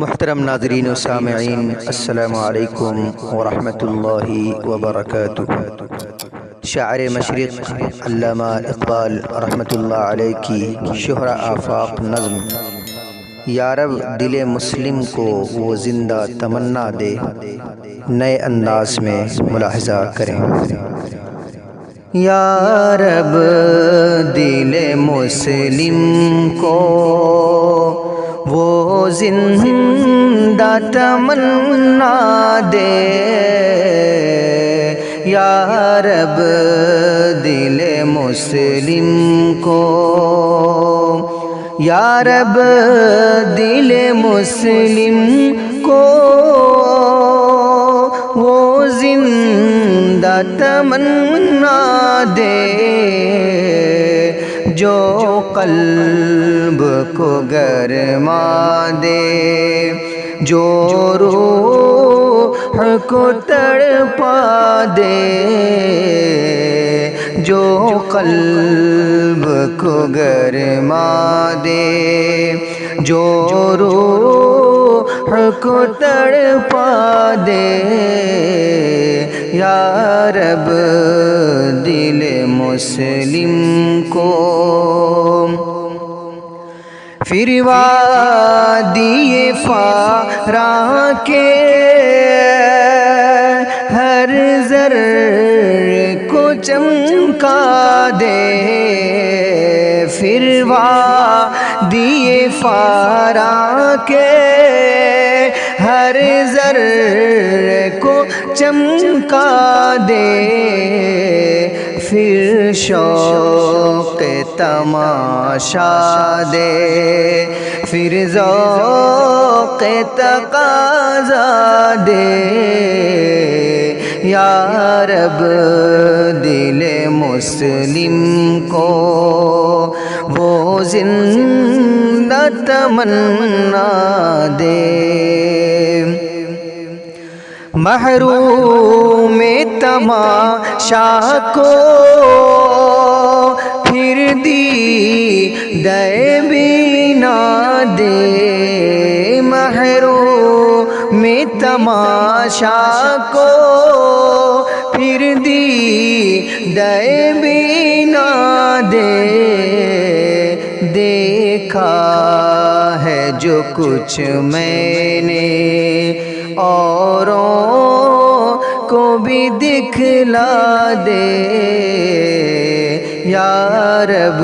محترم ناظرین و سامعین، السلام علیکم ورحمۃ اللہ وبرکاتہ۔ شاعر مشرق علامہ اقبال رحمۃ اللہ علیہ کی شہرہ آفاق نظم یا رب دل مسلم کو وہ زندہ تمنا دے، نئے انداز میں ملاحظہ کریں۔ یا رب دل مسلم کو وہ زندہ تمنا دے، یا رب دل مسلم کو، یا رب دل مسلم کو وہ زندہ تمنا دے، جو قلب کو گرما دے، جو روح کو تڑپا دے، جو قلب کو گرما دے، جو روح کو تڑپا دے، یا رب دل مسلم کو۔ پھر وادی فاراں کے ہر ذرے کو چمکا دے، پھر وادی فاراں کے ہر ذرے کو چمکا دے، پھر شوق تماشا دے، پھر ذوق تقاضا دے، یا رب دل مسلم کو وہ زندہ تمنا دے۔ محروم تماشا کو پھر دیدہ بینا دے، محروم تماشا کو پھر دیدہ بینا دے، دیکھا ہے جو کچھ میں نے اوروں کو بھی دکھلا دے، یا رب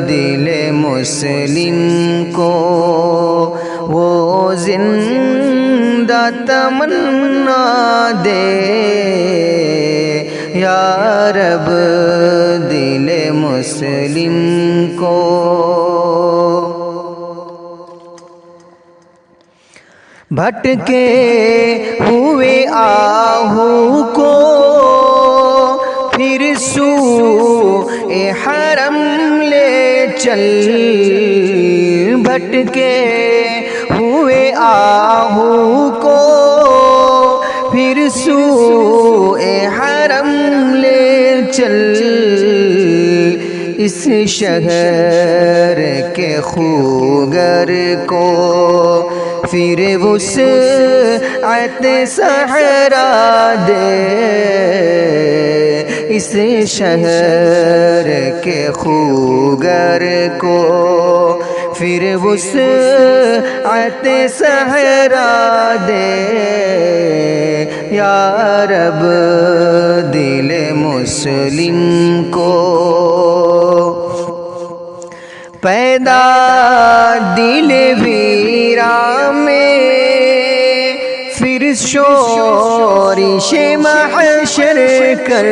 دل مسلم کو وہ زندہ تمنا دے، یا رب دل مسلم کو۔ بھٹکے ہوئے آہو کو پھر سوئے حرم لے چل، بھٹکے ہوئے آہو کو پھر سوئے حرم لے چل، اس شہر کے خوگر کو پھر وسعت صحرا دے، اس شہر کے خوگر کو پھر وسعت صحرا دے، یا رب دل مسلم کو۔ پیدا دل ویراں میں پھر شورش محشر کر،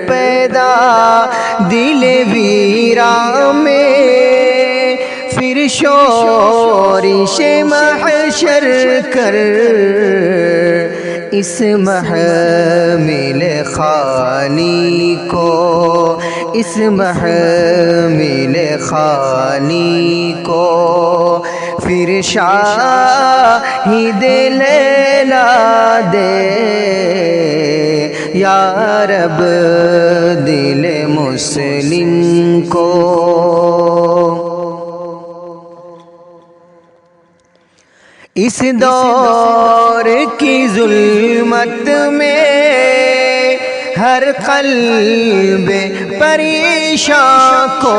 پیدا دل ویراں میں پھر شورش محشر کر، اس محمل خالی کو، اس محمل خالی کو پھر شاہد لیلا دے، یا رب دل مسلم کو۔ اس دور کی ظلمت میں ہر قلب پریشان کو،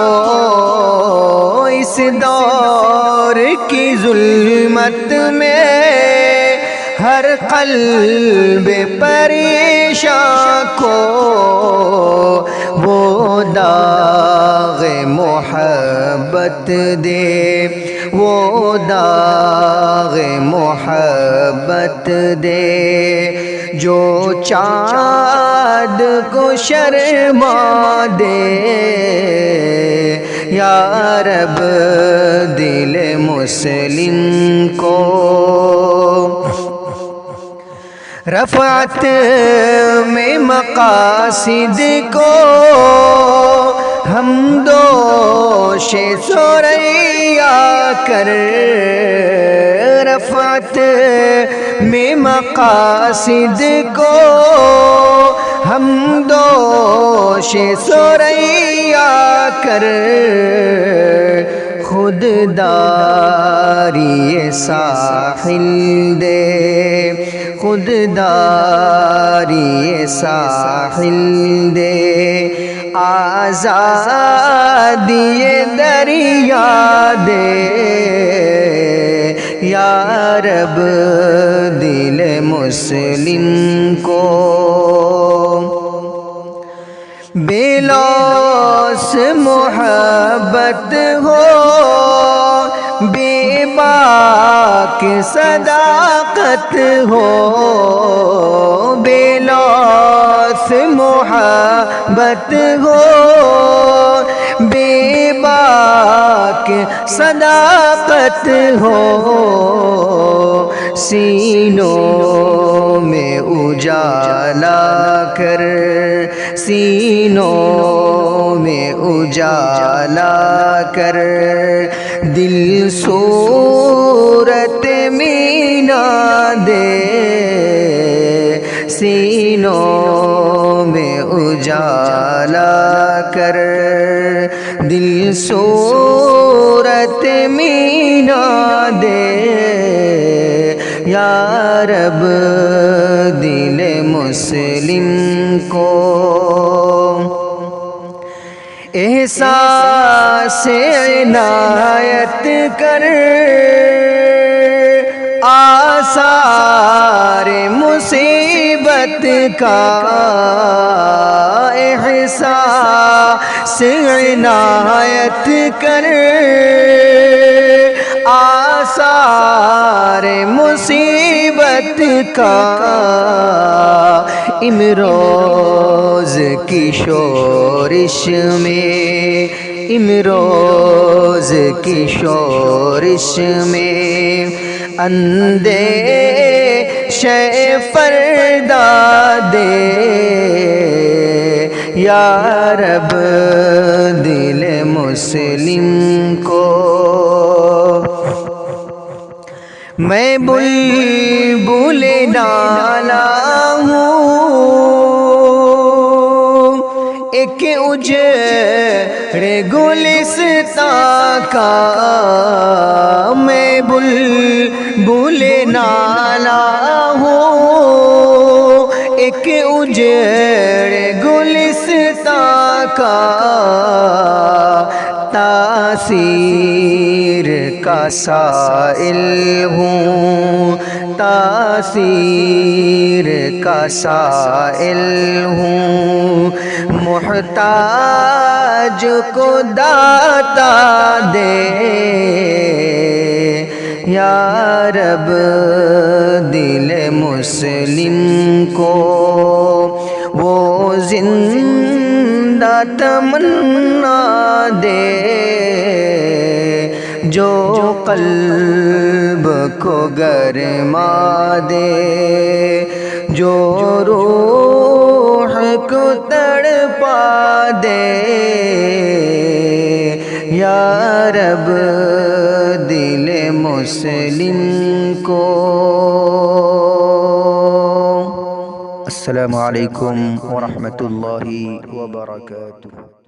اس دور کی ظلمت میں ہر قلب پریشان کو وہ داغ محبت دے، وہ داغ محبت دے، جو چاند کو شرما دے۔ یا رب دل مسلم کو رفعت میں مقاصد کو حمدوش ثریا کر، رفعت میں مقاصد کو حمدوش ثریا کر، خود داری ساحل دے، خود داری ساحل دے، آزادی دریا دے۔ یا رب دل مسلم کو بے لوث محبت ہو، بے باک صداقت ہو، بے لوث محبت ہو، بے باک صداقت ہو، سینوں میں اجالا کر، سینوں میں اجالا کر، دل صورت مینا دے، سینوں میں اجالا کر، دل صورت مینا دے۔ یا رب دل مسلم کو احساس عنایت کر، آثار مصیبت کا احساس عنایت کر، آثار مصیبت کا، امروز کی شورش میں، امروز کی شورش میں اندیشہ فردا دے۔ یا رب دل مسلم کو میں بلبل نالا ہوں، ایک اجڑ گلستاں کا، میں بلبل نالا ہوں، ایک اجڑ گلستاں کا، تاثیر کا سائل ہوں، تاثیر کا سائل ہوں، محتاج کو داتا دے۔ یا رب دل مسلم کو وہ زندہ تمنا دے، جو قلب کو گرما دے، جو روح کو تڑپا دے۔ یا رب دل مسلم کو۔ السلام علیکم ورحمۃ اللہ وبرکاتہ۔